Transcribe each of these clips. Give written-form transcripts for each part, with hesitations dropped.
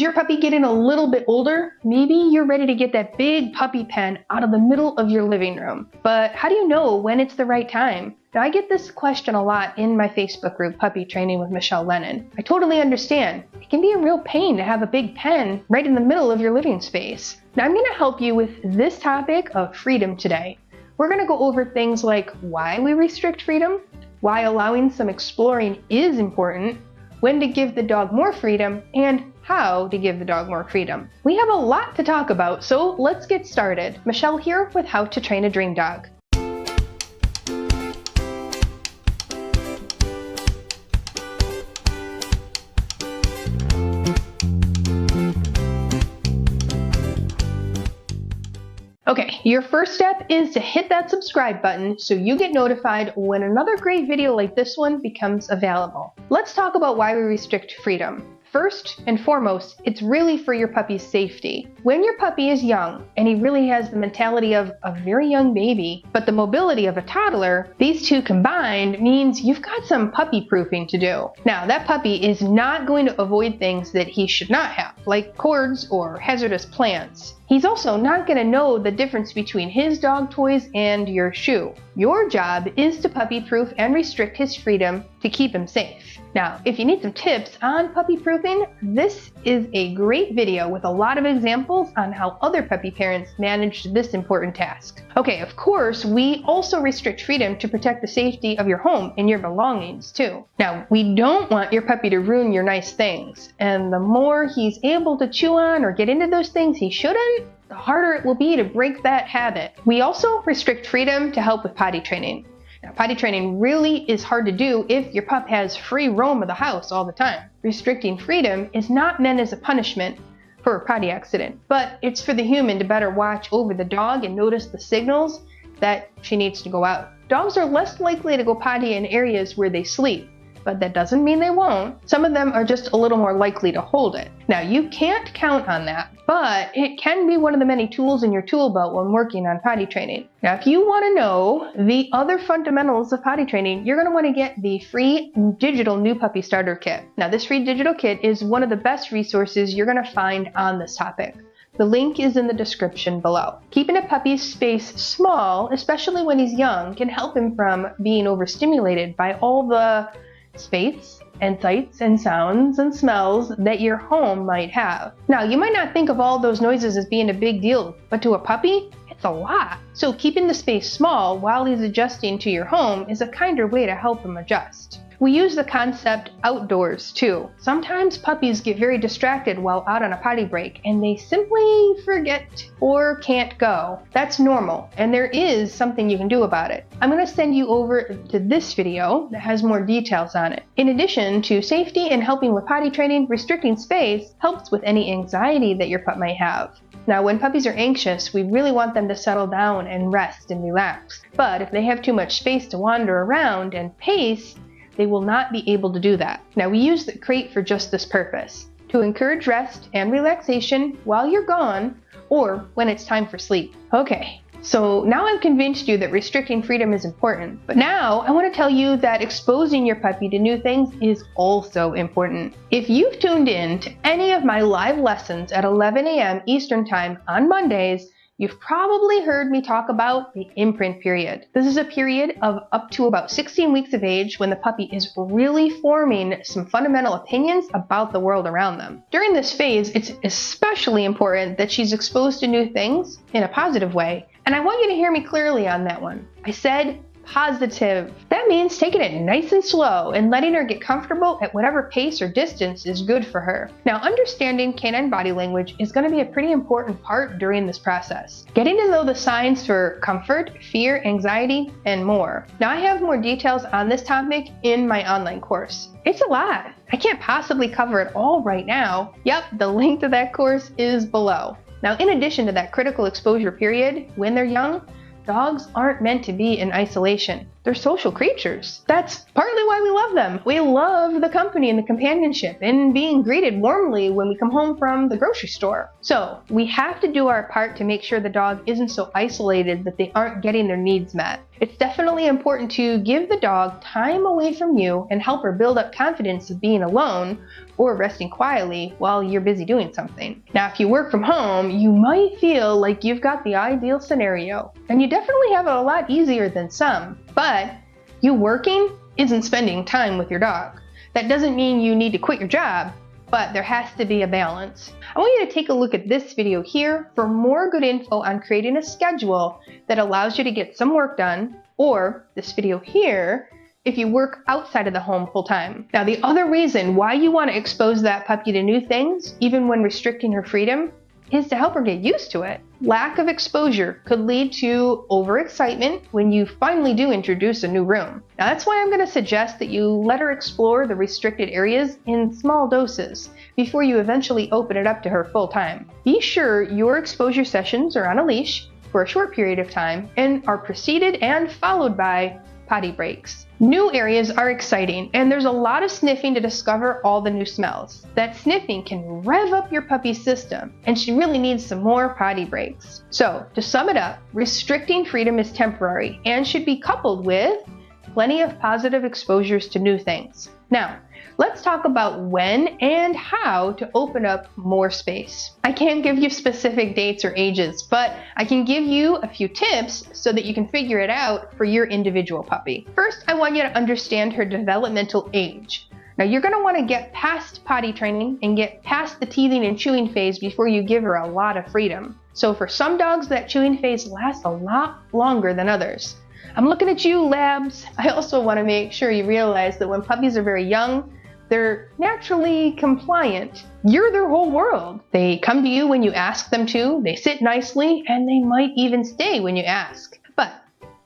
your puppy getting a little bit older? Maybe you're ready to get that big puppy pen out of the middle of your living room. But how do you know when it's the right time? Now, I get this question a lot in my Facebook group, Puppy Training with Michele Lennon. I totally understand. It can be a real pain to have a big pen right in the middle of your living space. Now, I'm going to help you with this topic of freedom today. We're going to go over things like why we restrict freedom, why allowing some exploring is important, when to give the dog more freedom, and how to give the dog more freedom. We have a lot to talk about, so let's get started. Michele here with How to Train a Dream Dog. Okay, your first step is to hit that subscribe button so you get notified when another great video like this one becomes available. Let's talk about why we restrict freedom. First and foremost, it's really for your puppy's safety. When your puppy is young, and he really has the mentality of a very young baby, but the mobility of a toddler, these two combined means you've got some puppy proofing to do. Now, that puppy is not going to avoid things that he should not have, like cords or hazardous plants. He's also not going to know the difference between his dog toys and your shoe. Your job is to puppy proof and restrict his freedom to keep him safe. Now, if you need some tips on puppy proofing, this is a great video with a lot of examples on how other puppy parents manage this important task. Okay, of course, we also restrict freedom to protect the safety of your home and your belongings too. Now, we don't want your puppy to ruin your nice things, and the more he's able to chew on or get into those things he shouldn't, the harder it will be to break that habit. We also restrict freedom to help with potty training. Now, potty training really is hard to do if your pup has free roam of the house all the time. Restricting freedom is not meant as a punishment for a potty accident, but it's for the human to better watch over the dog and notice the signals that she needs to go out. Dogs are less likely to go potty in areas where they sleep, but that doesn't mean they won't. Some of them are just a little more likely to hold it. Now, you can't count on that, but it can be one of the many tools in your tool belt when working on potty training. Now, if you want to know the other fundamentals of potty training, you're going to want to get the free digital new puppy starter kit. Now, this free digital kit is one of the best resources you're going to find on this topic. The link is in the description below. Keeping a puppy's space small, especially when he's young, can help him from being overstimulated by all the space and sights and sounds and smells that your home might have. Now, you might not think of all those noises as being a big deal, but to a puppy, it's a lot. So keeping the space small while he's adjusting to your home is a kinder way to help him adjust. We use the concept outdoors too. Sometimes puppies get very distracted while out on a potty break and they simply forget or can't go. That's normal, and there is something you can do about it. I'm going to send you over to this video that has more details on it. In addition to safety and helping with potty training, restricting space helps with any anxiety that your pup might have. Now, when puppies are anxious, we really want them to settle down and rest and relax. But if they have too much space to wander around and pace, they will not be able to do that. Now, we use the crate for just this purpose, to encourage rest and relaxation while you're gone or when it's time for sleep. Okay, so now I've convinced you that restricting freedom is important, but now I want to tell you that exposing your puppy to new things is also important. If you've tuned in to any of my live lessons at 11 a.m. Eastern Time on Mondays, you've probably heard me talk about the imprint period. This is a period of up to about 16 weeks of age when the puppy is really forming some fundamental opinions about the world around them. During this phase, it's especially important that she's exposed to new things in a positive way. And I want you to hear me clearly on that one. I said positive. That means taking it nice and slow and letting her get comfortable at whatever pace or distance is good for her. Now, understanding canine body language is going to be a pretty important part during this process. Getting to know the signs for comfort, fear, anxiety, and more. Now, I have more details on this topic in my online course. It's a lot. I can't possibly cover it all right now. Yep, the link to that course is below. Now, in addition to that critical exposure period when they're young, dogs aren't meant to be in isolation. They're social creatures. That's partly why we love them. We love the company and the companionship and being greeted warmly when we come home from the grocery store. So we have to do our part to make sure the dog isn't so isolated that they aren't getting their needs met. It's definitely important to give the dog time away from you and help her build up confidence of being alone or resting quietly while you're busy doing something. Now, if you work from home, you might feel like you've got the ideal scenario, and you definitely have it a lot easier than some. But you working isn't spending time with your dog. That doesn't mean you need to quit your job, but there has to be a balance. I want you to take a look at this video here for more good info on creating a schedule that allows you to get some work done, or this video here if you work outside of the home full time. Now, the other reason why you want to expose that puppy to new things, even when restricting her freedom, is to help her get used to it. Lack of exposure could lead to overexcitement when you finally do introduce a new room. Now, that's why I'm going to suggest that you let her explore the restricted areas in small doses before you eventually open it up to her full time. Be sure your exposure sessions are on a leash for a short period of time and are preceded and followed by potty breaks. New areas are exciting, and there's a lot of sniffing to discover all the new smells. That sniffing can rev up your puppy's system, and she really needs some more potty breaks. So, to sum it up, restricting freedom is temporary and should be coupled with plenty of positive exposures to new things. Now, let's talk about when and how to open up more space. I can't give you specific dates or ages, but I can give you a few tips so that you can figure it out for your individual puppy. First, I want you to understand her developmental age. Now, you're going to want to get past potty training and get past the teething and chewing phase before you give her a lot of freedom. So for some dogs, that chewing phase lasts a lot longer than others. I'm looking at you, labs. I also want to make sure you realize that when puppies are very young, they're naturally compliant. You're their whole world. They come to you when you ask them to, they sit nicely, and they might even stay when you ask. But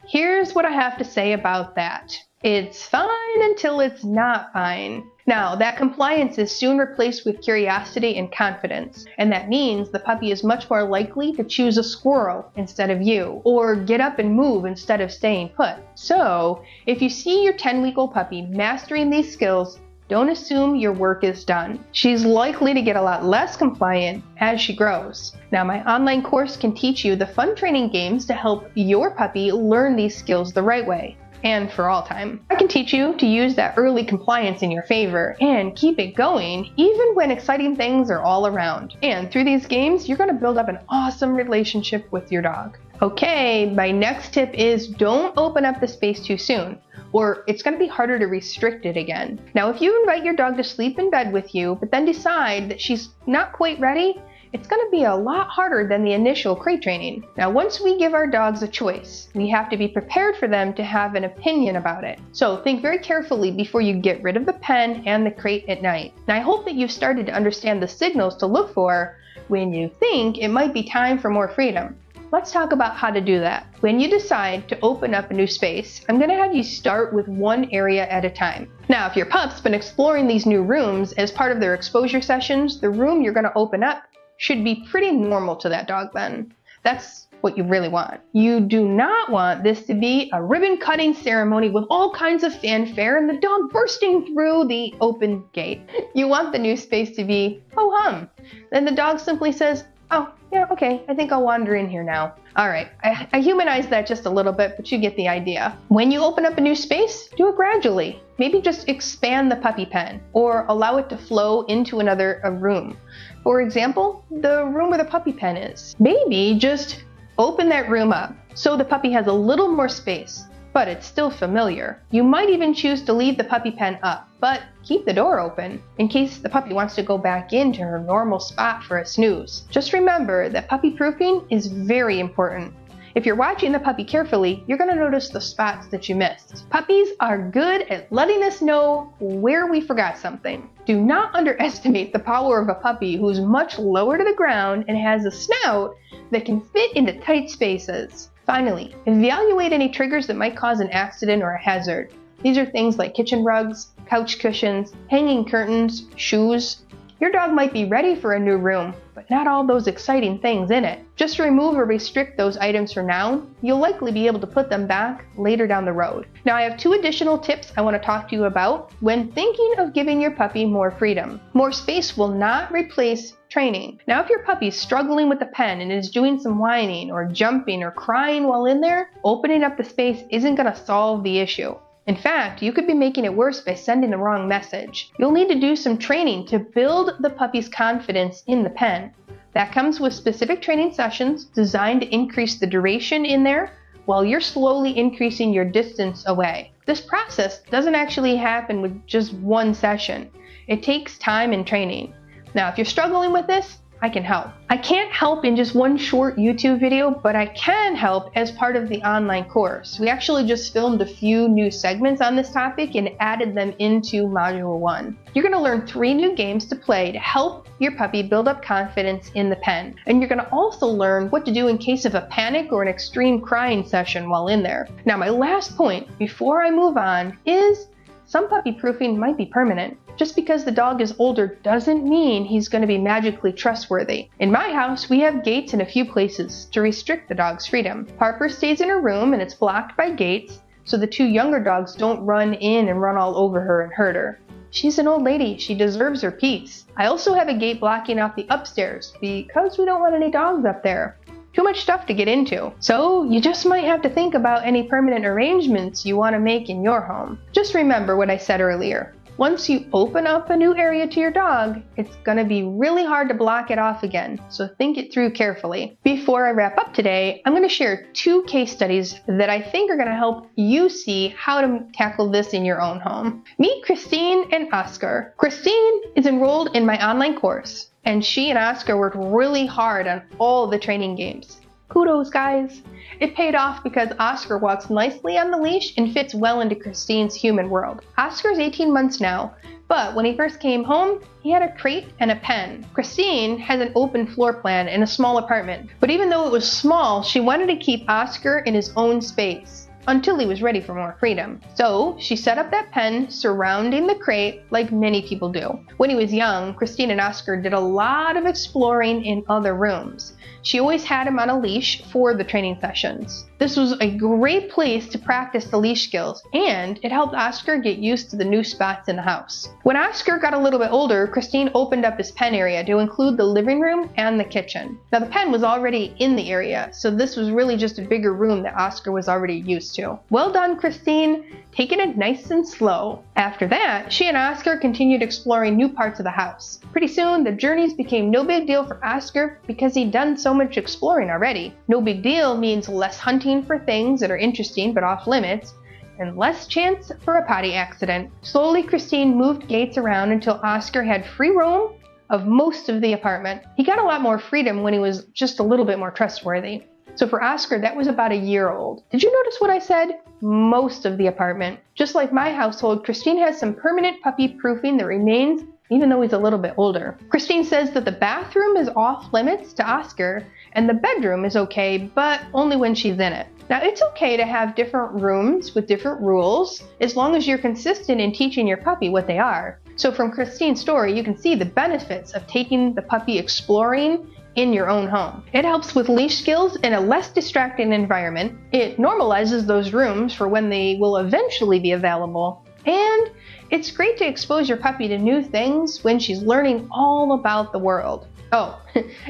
here's what I have to say about that. It's fine until it's not fine. Now, that compliance is soon replaced with curiosity and confidence, and that means the puppy is much more likely to choose a squirrel instead of you, or get up and move instead of staying put. So, if you see your 10-week-old puppy mastering these skills, don't assume your work is done. She's likely to get a lot less compliant as she grows. Now, my online course can teach you the fun training games to help your puppy learn these skills the right way, and for all time. I can teach you to use that early compliance in your favor and keep it going even when exciting things are all around. And through these games, you're going to build up an awesome relationship with your dog. Okay, my next tip is don't open up the space too soon, or it's going to be harder to restrict it again. Now, if you invite your dog to sleep in bed with you, but then decide that she's not quite ready, it's going to be a lot harder than the initial crate training. Now, once we give our dogs a choice, we have to be prepared for them to have an opinion about it. So think very carefully before you get rid of the pen and the crate at night. Now, I hope that you've started to understand the signals to look for when you think it might be time for more freedom. Let's talk about how to do that. When you decide to open up a new space, I'm going to have you start with one area at a time. Now, if your pup's been exploring these new rooms as part of their exposure sessions, the room you're going to open up should be pretty normal to that dog then. That's what you really want. You do not want this to be a ribbon cutting ceremony with all kinds of fanfare and the dog bursting through the open gate. You want the new space to be ho-hum. Then the dog simply says, oh, yeah, okay, I think I'll wander in here now. All right, I humanized that just a little bit, but you get the idea. When you open up a new space, do it gradually. Maybe just expand the puppy pen or allow it to flow into another room. For example, the room where the puppy pen is. Maybe just open that room up so the puppy has a little more space, but it's still familiar. You might even choose to leave the puppy pen up, but keep the door open in case the puppy wants to go back into her normal spot for a snooze. Just remember that puppy proofing is very important. If you're watching the puppy carefully, you're going to notice the spots that you missed. Puppies are good at letting us know where we forgot something. Do not underestimate the power of a puppy who's much lower to the ground and has a snout that can fit into tight spaces. Finally, evaluate any triggers that might cause an accident or a hazard. These are things like kitchen rugs, couch cushions, hanging curtains, shoes. Your dog might be ready for a new room, but not all those exciting things in it. Just remove or restrict those items for now. You'll likely be able to put them back later down the road. Now, I have 2 additional tips I want to talk to you about when thinking of giving your puppy more freedom. More space will not replace training. Now, if your puppy's struggling with the pen and is doing some whining or jumping or crying while in there, opening up the space isn't going to solve the issue. In fact, you could be making it worse by sending the wrong message. You'll need to do some training to build the puppy's confidence in the pen. That comes with specific training sessions designed to increase the duration in there while you're slowly increasing your distance away. This process doesn't actually happen with just one session. It takes time and training. Now, if you're struggling with this, I can help. I can't help in just one short YouTube video, but I can help as part of the online course. We actually just filmed a few new segments on this topic and added them into Module 1. You're going to learn 3 new games to play to help your puppy build up confidence in the pen. And you're going to also learn what to do in case of a panic or an extreme crying session while in there. Now, my last point before I move on is some puppy proofing might be permanent. Just because the dog is older doesn't mean he's going to be magically trustworthy. In my house, we have gates in a few places to restrict the dog's freedom. Harper stays in her room and it's blocked by gates, so the 2 younger dogs don't run in and run all over her and hurt her. She's an old lady, she deserves her peace. I also have a gate blocking off the upstairs because we don't want any dogs up there. Too much stuff to get into. So you just might have to think about any permanent arrangements you want to make in your home. Just remember what I said earlier. Once you open up a new area to your dog, it's going to be really hard to block it off again, so think it through carefully. Before I wrap up today, I'm going to share 2 case studies that I think are going to help you see how to tackle this in your own home. Meet Christine and Oscar. Christine is enrolled in my online course, and she and Oscar worked really hard on all the training games. Kudos, guys! It paid off because Oscar walks nicely on the leash and fits well into Christine's human world. Oscar's 18 months now, but when he first came home, he had a crate and a pen. Christine has an open floor plan in a small apartment, but even though it was small, she wanted to keep Oscar in his own space until he was ready for more freedom. So she set up that pen surrounding the crate like many people do. When he was young, Christine and Oscar did a lot of exploring in other rooms. She always had him on a leash for the training sessions. This was a great place to practice the leash skills, and it helped Oscar get used to the new spots in the house. When Oscar got a little bit older, Christine opened up his pen area to include the living room and the kitchen. Now the pen was already in the area, so this was really just a bigger room that Oscar was already used to. Well done, Christine, taking it nice and slow. After that, she and Oscar continued exploring new parts of the house. Pretty soon, the journeys became no big deal for Oscar because he'd done so much exploring already. No big deal means less hunting for things that are interesting but off limits, and less chance for a potty accident. Slowly, Christine moved gates around until Oscar had free roam of most of the apartment. He got a lot more freedom when he was just a little bit more trustworthy. So for Oscar, that was about a year old. Did you notice what I said? Most of the apartment. Just like my household, Christine has some permanent puppy proofing that remains even though he's a little bit older. Christine says that the bathroom is off limits to Oscar and the bedroom is okay, but only when she's in it. Now, it's okay to have different rooms with different rules as long as you're consistent in teaching your puppy what they are. So from Christine's story, you can see the benefits of taking the puppy exploring in your own home. It helps with leash skills in a less distracting environment. It normalizes those rooms for when they will eventually be available. And it's great to expose your puppy to new things when she's learning all about the world. Oh,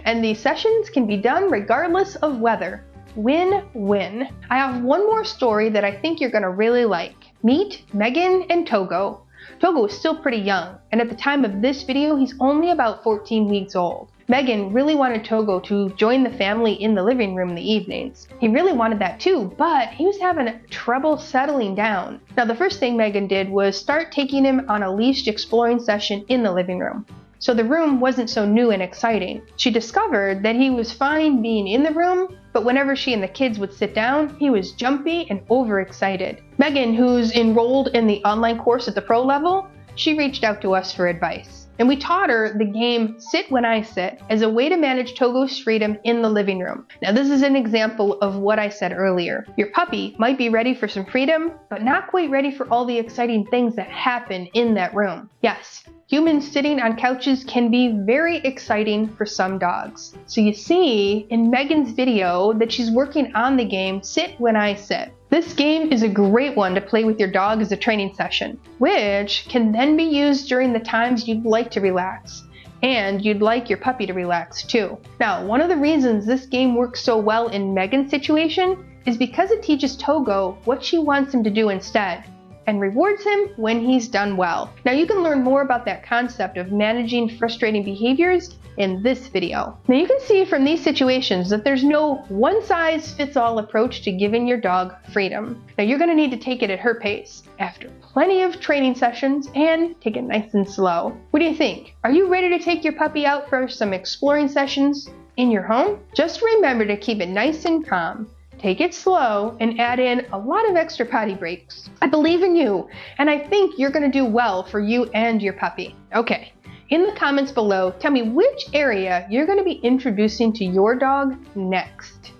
and these sessions can be done regardless of weather. Win-win. I have one more story that I think you're gonna really like. Meet Megan and Togo. Togo is still pretty young, and at the time of this video, he's only about 14 weeks old. Megan really wanted Togo to join the family in the living room in the evenings. He really wanted that too, but he was having trouble settling down. Now, the first thing Megan did was start taking him on a leashed exploring session in the living room. So the room wasn't so new and exciting. She discovered that he was fine being in the room, but whenever she and the kids would sit down, he was jumpy and overexcited. Megan, who's enrolled in the online course at the pro level, she reached out to us for advice. And we taught her the game Sit When I Sit as a way to manage Togo's freedom in the living room. Now, this is an example of what I said earlier. Your puppy might be ready for some freedom, but not quite ready for all the exciting things that happen in that room. Yes, humans sitting on couches can be very exciting for some dogs. So you see in Megan's video that she's working on the game Sit When I Sit. This game is a great one to play with your dog as a training session, which can then be used during the times you'd like to relax, and you'd like your puppy to relax too. Now, one of the reasons this game works so well in Megan's situation is because it teaches Togo what she wants him to do instead. and rewards him when he's done well. Now you can learn more about that concept of managing frustrating behaviors in this video. Now you can see from these situations that there's no one-size-fits-all approach to giving your dog freedom. Now you're going to need to take it at her pace, after plenty of training sessions, and take it nice and slow. What do you think? Are you ready to take your puppy out for some exploring sessions in your home? Just remember to keep it nice and calm. Take it slow and add in a lot of extra potty breaks. I believe in you, and I think you're going to do well for you and your puppy. Okay. In the comments below, tell me which area you're going to be introducing to your dog next.